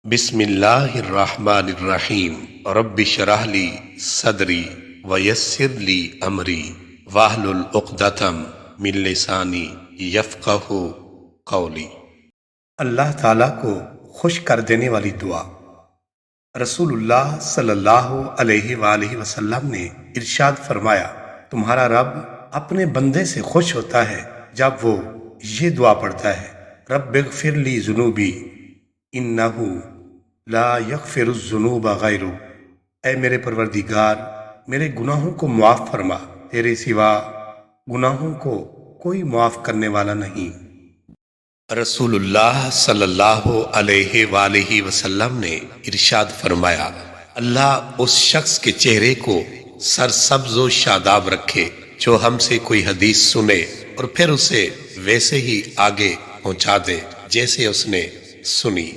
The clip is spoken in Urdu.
بسم اللہ الرحمن الرحیم رب اشرح لی صدری ویسر لی امری واحلل عقدۃ من لسانی یفقہوا قولی۔ اللہ تعالیٰ کو خوش کر دینے والی دعا۔ رسول اللہ صلی اللہ علیہ وآلہ وسلم نے ارشاد فرمایا، تمہارا رب اپنے بندے سے خوش ہوتا ہے جب وہ یہ دعا پڑھتا ہے، رب اغفر لی ذنوبی انہ لا یغفر الذنوب غیرہ، اے میرے پروردگار میرے گناہوں کو معاف فرما، تیرے سوا گناہوں کو کوئی معاف کرنے والا نہیں۔ رسول اللہ صلی اللہ علیہ وآلہ وسلم نے ارشاد فرمایا، اللہ اس شخص کے چہرے کو سرسبز و شاداب رکھے جو ہم سے کوئی حدیث سنے اور پھر اسے ویسے ہی آگے پہنچا دے جیسے اس نے سنی۔